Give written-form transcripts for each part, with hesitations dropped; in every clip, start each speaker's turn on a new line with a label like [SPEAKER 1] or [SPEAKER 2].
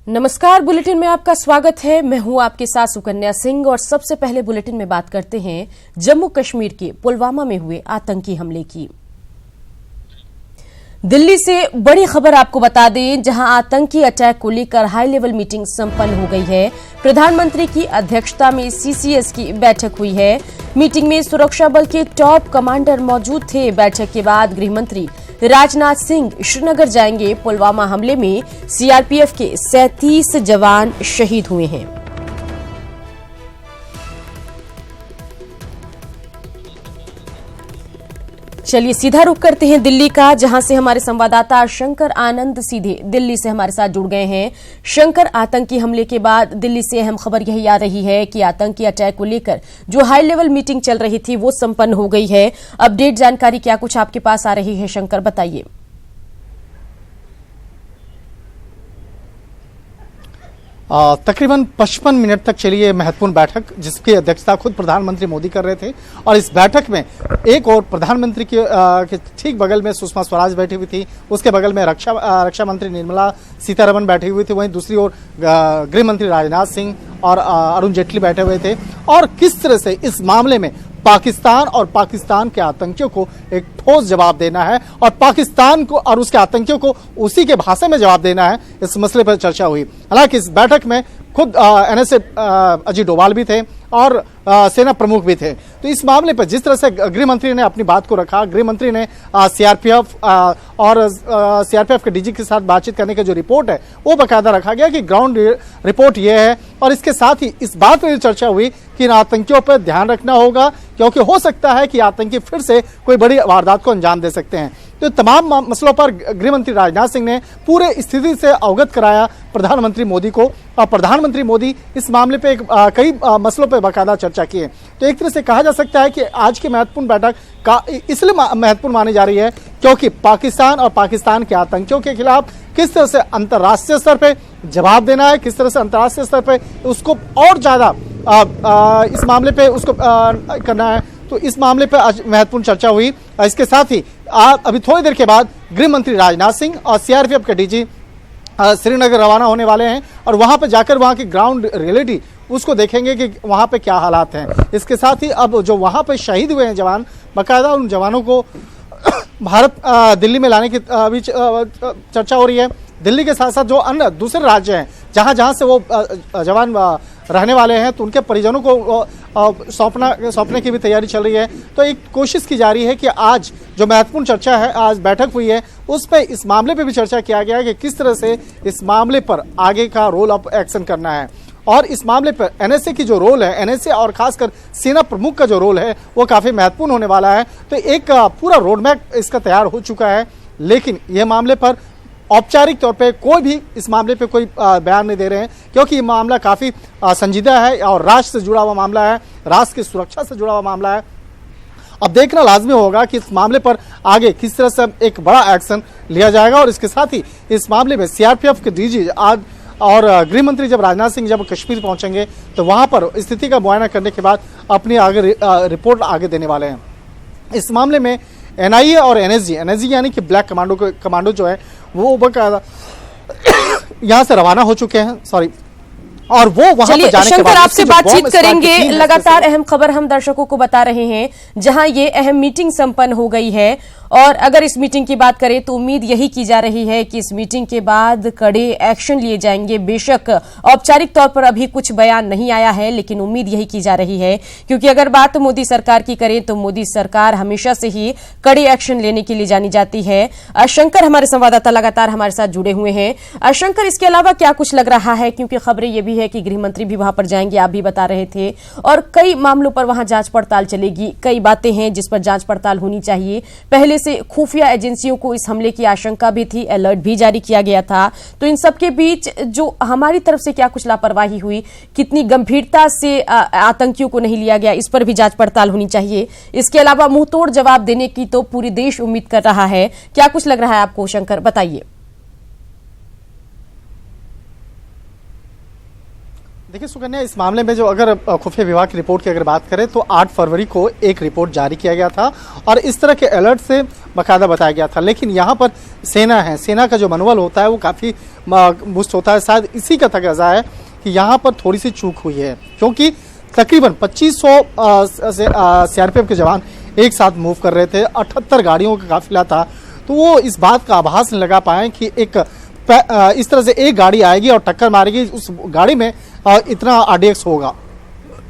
[SPEAKER 1] नमस्कार, बुलेटिन में आपका स्वागत है। मैं हूं आपके साथ सुकन्या सिंह और सबसे पहले बुलेटिन में बात करते हैं जम्मू कश्मीर के पुलवामा में हुए आतंकी हमले की। दिल्ली से बड़ी खबर आपको बता दें, जहां आतंकी अटैक को लेकर हाई लेवल मीटिंग संपन्न हो गई है। प्रधानमंत्री की अध्यक्षता में सीसीएस की बैठक हुई है। मीटिंग में सुरक्षा बल के टॉप कमांडर मौजूद थे। बैठक के बाद गृह मंत्री राजनाथ सिंह श्रीनगर जाएंगे। पुलवामा हमले में सीआरपीएफ के 37 जवान शहीद हुए हैं। चलिए सीधा रुख करते हैं दिल्ली का, जहां से हमारे संवाददाता शंकर आनंद सीधे दिल्ली से हमारे साथ जुड़ गए हैं। शंकर, आतंकी हमले के बाद दिल्ली से अहम खबर यही आ रही है कि आतंकी अटैक को लेकर जो हाई लेवल मीटिंग चल रही थी वो संपन्न हो गई है। अपडेट जानकारी क्या कुछ आपके पास आ रही है शंकर, बताइए।
[SPEAKER 2] तकरीबन 55 मिनट तक चली ये महत्वपूर्ण बैठक, जिसकी अध्यक्षता खुद प्रधानमंत्री मोदी कर रहे थे। और इस बैठक में एक और प्रधानमंत्री के ठीक बगल में सुषमा स्वराज बैठी हुई थी, उसके बगल में रक्षा मंत्री निर्मला सीतारमण बैठी हुई थी, वहीं दूसरी ओर गृह मंत्री राजनाथ सिंह और अरुण जेटली बैठे हुए थे। और किस तरह से इस मामले में पाकिस्तान और पाकिस्तान के आतंकियों को एक ठोस जवाब देना है और पाकिस्तान को और उसके आतंकियों को उसी के भाषा में जवाब देना है, इस मसले पर चर्चा हुई। हालांकि इस बैठक में खुद एनएसए अजीत डोभाल भी थे और सेना प्रमुख भी थे। तो इस मामले पर जिस तरह से गृह मंत्री ने अपनी बात को रखा, गृह मंत्री ने सीआरपीएफ और सीआरपीएफ के डीजी के साथ बातचीत करने का जो रिपोर्ट है वो बाकायदा रखा गया कि ग्राउंड रिपोर्ट ये है। और इसके साथ ही इस बात पर चर्चा हुई कि इन आतंकियों पर ध्यान रखना होगा, क्योंकि हो सकता है कि आतंकी फिर से कोई बड़ी वारदात को अंजाम दे सकते हैं। तो तमाम मसलों पर गृह मंत्री राजनाथ सिंह ने पूरे स्थिति से अवगत कराया प्रधानमंत्री मोदी को, और प्रधानमंत्री मोदी इस मामले पे कई मसलों पर बाकायदा चर्चा की है। तो एक तरह से कहा जा सकता है कि आज की महत्वपूर्ण बैठक का इसलिए महत्वपूर्ण मानी जा रही है क्योंकि पाकिस्तान और पाकिस्तान के आतंकियों के खिलाफ किस तरह से अंतर्राष्ट्रीय स्तर पे जवाब देना है, किस तरह से अंतर्राष्ट्रीय स्तर पे उसको और ज्यादा इस मामले पे उसको करना है। तो इस मामले पर आज महत्वपूर्ण चर्चा हुई। इसके साथ ही अभी थोड़ी देर के बाद गृह मंत्री राजनाथ सिंह और सीआरपीएफ के डीजी श्रीनगर रवाना होने वाले हैं और वहां पर जाकर वहां की ग्राउंड रियलिटी उसको देखेंगे कि वहां पे क्या हालात हैं। इसके साथ ही अब जो वहां पे शहीद हुए हैं जवान, बाकायदा उन जवानों को भारत दिल्ली में लाने की अभी चर्चा हो रही है। दिल्ली के साथ साथ जो अन्य दूसरे राज्य हैं जहां जहां से वो जवान रहने वाले हैं, तो उनके परिजनों को सौंपने की भी तैयारी चल रही है। तो एक कोशिश की जा रही है कि आज जो महत्वपूर्ण चर्चा है, आज बैठक हुई है, उस पर इस मामले पे भी चर्चा किया गया है कि किस तरह से इस मामले पर आगे का रोल ऑफ एक्शन करना है। और इस मामले पर एनएसए की जो रोल है, एनएसए और खासकर सेना प्रमुख का जो रोल है वो काफी महत्वपूर्ण होने वाला है। तो एक पूरा रोडमैप इसका तैयार हो चुका है, लेकिन यह मामले पर औपचारिक तौर पे कोई भी इस मामले पे कोई बयान नहीं दे रहे हैं, क्योंकि ये मामला काफी संजीदा है और राष्ट्र से जुड़ा हुआ मामला है, राष्ट्र की सुरक्षा से जुड़ा हुआ मामला है। अब देखना लाजमी होगा कि इस मामले पर आगे किस तरह से एक बड़ा एक्शन लिया जाएगा। और इसके साथ ही इस मामले में सीआरपीएफ के डीजी आज और गृह मंत्री जब राजनाथ सिंह जब कश्मीर पहुंचेंगे तो वहां पर स्थिति का मुआयना करने के बाद अपनी आगे रिपोर्ट आगे देने वाले हैं। इस मामले में एनआईए और एनएसजी यानी कि ब्लैक कमांडो जो है वो बकायदा यहां से रवाना हो चुके हैं। सॉरी, और वो वहां पर जाने के बाद
[SPEAKER 1] आपसे बातचीत करेंगे। लगातार अहम खबर हम दर्शकों को बता रहे हैं, जहां ये अहम मीटिंग संपन्न हो गई है। और अगर इस मीटिंग की बात करें तो उम्मीद यही की जा रही है कि इस मीटिंग के बाद कड़े एक्शन लिए जाएंगे। बेशक औपचारिक तौर पर अभी कुछ बयान नहीं आया है, लेकिन उम्मीद यही की जा रही है, क्योंकि अगर बात मोदी सरकार की करें तो मोदी सरकार हमेशा से ही कड़े एक्शन लेने के लिए जानी जाती है। शंकर, हमारे संवाददाता लगातार हमारे साथ जुड़े हुए हैं। शंकर, इसके अलावा क्या कुछ लग रहा है, क्योंकि खबरें ये भी है कि गृह मंत्री भी वहां पर जाएंगे, आप भी बता रहे थे, और कई मामलों पर वहां जांच पड़ताल चलेगी, कई बातें हैं जिस पर जांच पड़ताल होनी चाहिए। पहले से खुफिया एजेंसियों को इस हमले की आशंका भी थी, अलर्ट भी जारी किया गया था। तो इन सब के बीच जो हमारी तरफ से क्या कुछ लापरवाही हुई, कितनी गंभीरता से आतंकियों को नहीं लिया गया, इस पर भी जांच पड़ताल होनी चाहिए। इसके अलावा मुंहतोड़ जवाब देने की तो पूरी देश उम्मीद कर रहा है। क्या कुछ लग रहा है आपको शंकर, बताइए।
[SPEAKER 2] देखिए सुकन्या, इस मामले में जो अगर खुफिया विभाग की रिपोर्ट की अगर बात करें तो 8 फरवरी को एक रिपोर्ट जारी किया गया था और इस तरह के अलर्ट से बाकायदा बताया गया था। लेकिन यहाँ पर सेना है, सेना का जो मनोबल होता है वो काफ़ी बुस्ट होता है। शायद इसी का तकाजा है कि यहाँ पर थोड़ी सी चूक हुई है, क्योंकि तकरीबन 2500 सीआरपीएफ के जवान एक साथ मूव कर रहे थे, 78 गाड़ियों का काफिला था, तो वो इस बात का आभास नहीं लगा पाए कि इस तरह से एक गाड़ी आएगी और टक्कर मारेगी, उस गाड़ी में इतना आरडीएक्स होगा।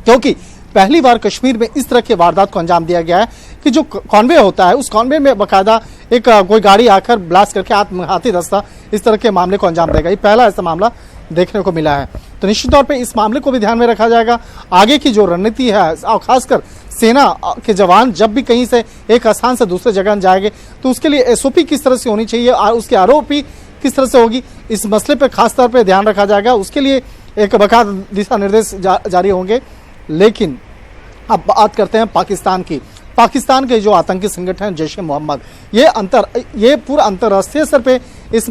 [SPEAKER 2] क्योंकि पहली बार कश्मीर में इस तरह के वारदात को अंजाम दिया गया है कि जो कॉन्वे होता है उस कॉन्वे में बाकायदा एक कोई गाड़ी आकर ब्लास्ट करके आत्मघाती दस्ता इस तरह के मामले को अंजाम देगा। ये पहला ऐसा मामला देखने को मिला है। तो निश्चित तौर पे इस मामले को भी ध्यान में रखा जाएगा। आगे की जो रणनीति है और खासकर सेना के जवान जब भी कहीं से एक स्थान से दूसरे जगह जाएंगे तो उसके लिए एसओपी किस तरह से होनी चाहिए और उसके आरओपी किस तरह से होगी, इस मसले पर खास तौर पे ध्यान रखा जाएगा। उसके लिए एक बाकायदा दिशा निर्देश जारी होंगे। लेकिन अब बात करते हैं पाकिस्तान की। पाकिस्तान के जो आतंकी संगठन है जैश ए मोहम्मद, ये पूरा अंतर्राष्ट्रीय स्तर पे इस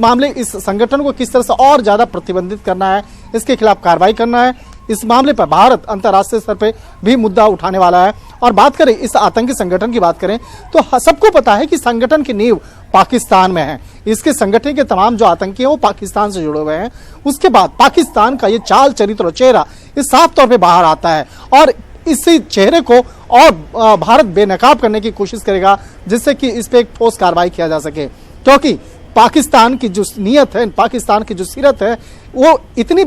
[SPEAKER 2] संगठन को किस तरह से और ज्यादा प्रतिबंधित करना है, इसके खिलाफ कार्रवाई करना है। इस मामले पर भारत अंतर्राष्ट्रीय स्तर पे भी मुद्दा उठाने वाला है। और बात करें इस आतंकी संगठन की बात करें तो सबको पता है कि संगठन की नींव पाकिस्तान में है। इसके संगठन के तमाम जो आतंकी हैं वो पाकिस्तान से जुड़े हुए हैं। उसके बाद पाकिस्तान का ये चाल चरित्र और चेहरा इस साफ तौर पे बाहर आता है और इसी चेहरे को और भारत बेनकाब करने की कोशिश करेगा, जिससे कि इस पे एक ठोस कार्रवाई किया जा सके। क्योंकि पाकिस्तान की जो नीयत है, पाकिस्तान की जो सीरत है, वो इतनी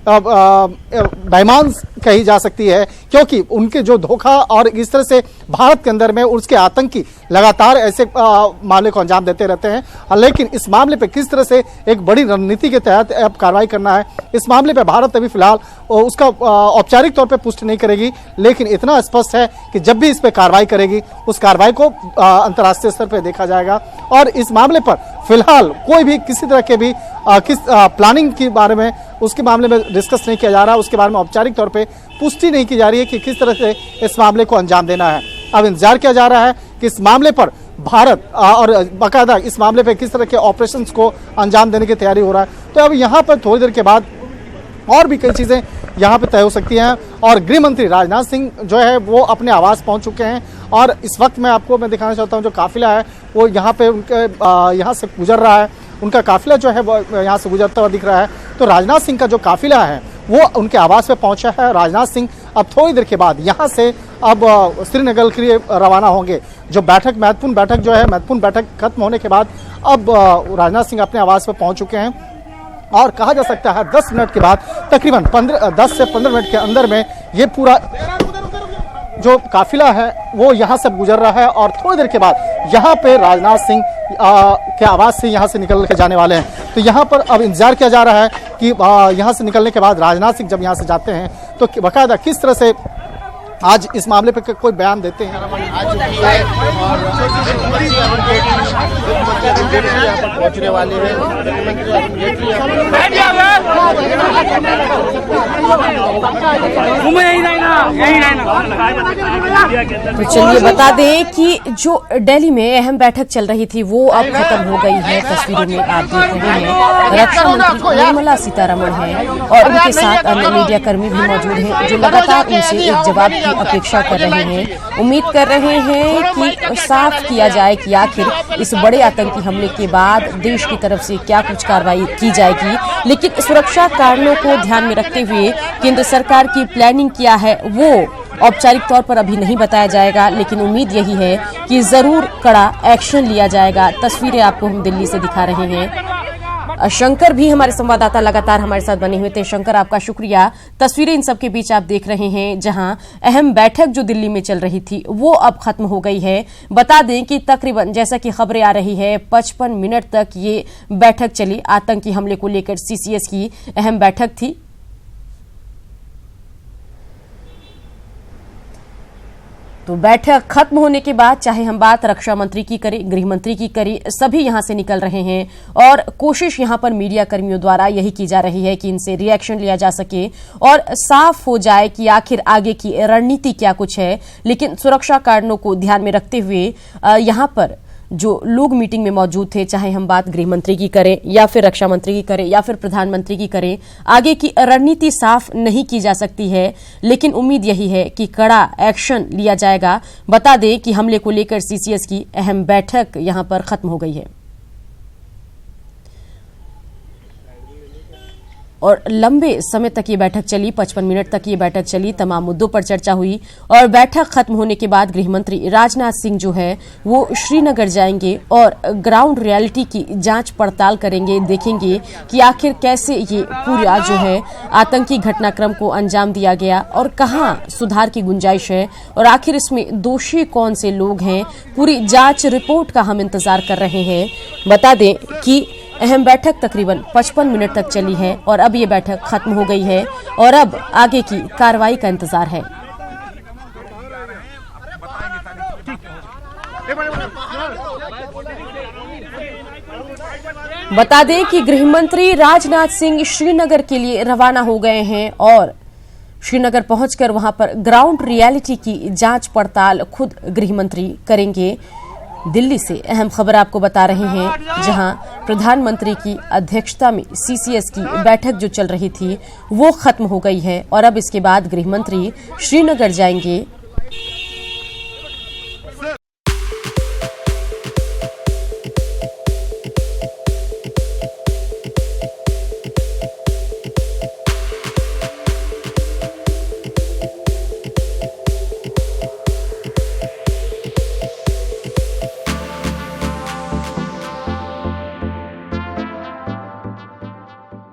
[SPEAKER 2] बेईमान कही जा सकती है, क्योंकि उनके जो धोखा और इस तरह से भारत के अंदर में उसके आतंकी लगातार ऐसे मामले को अंजाम देते रहते हैं। लेकिन इस मामले पे किस तरह से एक बड़ी रणनीति के तहत अब कार्रवाई करना है, इस मामले पे भारत अभी फिलहाल उसका औपचारिक तौर पे पुष्टि नहीं करेगी। लेकिन इतना स्पष्ट है कि जब भी इस पे कार्रवाई करेगी उस कार्रवाई को अंतर्राष्ट्रीय स्तर पे देखा जाएगा। और इस मामले पर फिलहाल कोई भी किसी तरह के भी प्लानिंग के बारे में उसके मामले में डिस्कस नहीं किया जा रहा, उसके बारे में औपचारिक तौर पे पुष्टि नहीं की जा रही है कि किस तरह से इस मामले को अंजाम देना है। अब इंतजार किया जा रहा है कि इस मामले पर भारत और बाकायदा इस मामले पे किस तरह के ऑपरेशंस को अंजाम देने की तैयारी हो रहा है। तो अब यहाँ पर थोड़ी देर के बाद और भी कई चीजें यहाँ पे तय हो सकती हैं। और गृह मंत्री राजनाथ सिंह जो है वो अपने आवास पहुंच चुके हैं और इस वक्त मैं दिखाना चाहता हूँ जो काफिला है वो यहाँ पे उनके यहाँ से गुजर रहा है। उनका काफिला जो है वो यहाँ से गुजरता हुआ दिख रहा है। तो राजनाथ सिंह का जो काफिला है वो उनके आवास पे पहुंचा है। राजनाथ सिंह अब थोड़ी देर के बाद यहाँ से अब श्रीनगर के लिए रवाना होंगे। जो महत्वपूर्ण बैठक खत्म होने के बाद अब राजनाथ सिंह अपने आवास पे पहुंच चुके हैं और कहा जा सकता है 10 मिनट के बाद, तकरीबन 10 से 15 मिनट के अंदर में ये पूरा जो काफिला है वो यहाँ से गुजर रहा है। और थोड़ी देर के बाद यहाँ पे राजनाथ सिंह के आवास से यहाँ से निकल के जाने वाले हैं। तो यहाँ पर अब इंतजार किया जा रहा है कि यहाँ से निकलने के बाद राजनाथ सिंह जब यहाँ से जाते हैं तो बाकायदा किस तरह से आज इस मामले पे कोई बयान देते हैं।
[SPEAKER 3] पहुंचने वाले हैं।
[SPEAKER 1] तो चलिए बता दें कि जो दिल्ली में अहम बैठक चल रही थी वो अब खत्म हो गई है। तस्वीरों में आप देख रहे हैं रक्षा मंत्री निर्मला सीतारमण है और उनके साथ अन्य मीडिया कर्मी भी मौजूद हैं जो लगातार उनसे एक जवाब की अपेक्षा कर रहे हैं। उम्मीद कर रहे हैं कि साफ किया जाए कि आखिर इस बड़े आतंकी हमले के बाद देश की तरफ से क्या कुछ कार्रवाई की जाएगी। लेकिन सुरक्षा कारणों को ध्यान में रखते हुए केंद्र सरकार की प्लानिंग क्या है वो औपचारिक तौर पर अभी नहीं बताया जाएगा। लेकिन उम्मीद यही है कि जरूर कड़ा एक्शन लिया जाएगा। तस्वीरें आपको हम दिल्ली से दिखा रहे हैं। शंकर भी हमारे संवाददाता लगातार हमारे साथ बने हुए थे। शंकर, आपका शुक्रिया। तस्वीरें इन सब के बीच आप देख रहे हैं जहां अहम बैठक जो दिल्ली में चल रही थी वो अब खत्म हो गई है। बता दें कि तकरीबन जैसा कि खबरें आ रही है 55 मिनट तक ये बैठक चली। आतंकी हमले को लेकर सीसीएस की अहम बैठक थी। तो बैठक खत्म होने के बाद चाहे हम बात रक्षा मंत्री की करें, गृह मंत्री की करें, सभी यहां से निकल रहे हैं और कोशिश यहां पर मीडिया कर्मियों द्वारा यही की जा रही है कि इनसे रिएक्शन लिया जा सके और साफ हो जाए कि आखिर आगे की रणनीति क्या कुछ है। लेकिन सुरक्षा कारणों को ध्यान में रखते हुए यहां पर जो लोग मीटिंग में मौजूद थे, चाहे हम बात गृह मंत्री की करें या फिर रक्षा मंत्री की करें या फिर प्रधानमंत्री की करें, आगे की रणनीति साफ नहीं की जा सकती है, लेकिन उम्मीद यही है कि कड़ा एक्शन लिया जाएगा। बता दें कि हमले को लेकर सीसीएस की अहम बैठक यहां पर खत्म हो गई है और लंबे समय तक ये बैठक चली, 55 मिनट तक ये बैठक चली, तमाम मुद्दों पर चर्चा हुई और बैठक खत्म होने के बाद गृह मंत्री राजनाथ सिंह जो है वो श्रीनगर जाएंगे और ग्राउंड रियलिटी की जांच पड़ताल करेंगे, देखेंगे कि आखिर कैसे ये पूरा जो है आतंकी घटनाक्रम को अंजाम दिया गया और कहां सुधार की गुंजाइश है और आखिर इसमें दोषी कौन से लोग हैं। पूरी जांच रिपोर्ट का हम इंतजार कर रहे हैं। बता दें कि अहम बैठक तकरीबन 55 मिनट तक चली है और अब ये बैठक खत्म हो गई है और अब आगे की कार्रवाई का इंतजार है। बता दें कि गृह मंत्री राजनाथ सिंह श्रीनगर के लिए रवाना हो गए हैं और श्रीनगर पहुंचकर वहां पर ग्राउंड रियलिटी की जांच पड़ताल खुद गृह मंत्री करेंगे। दिल्ली से अहम खबर आपको बता रहे हैं, जहां प्रधानमंत्री की अध्यक्षता में सीसीएस की बैठक जो चल रही थी वो खत्म हो गई है और अब इसके बाद गृह मंत्री श्रीनगर जाएंगे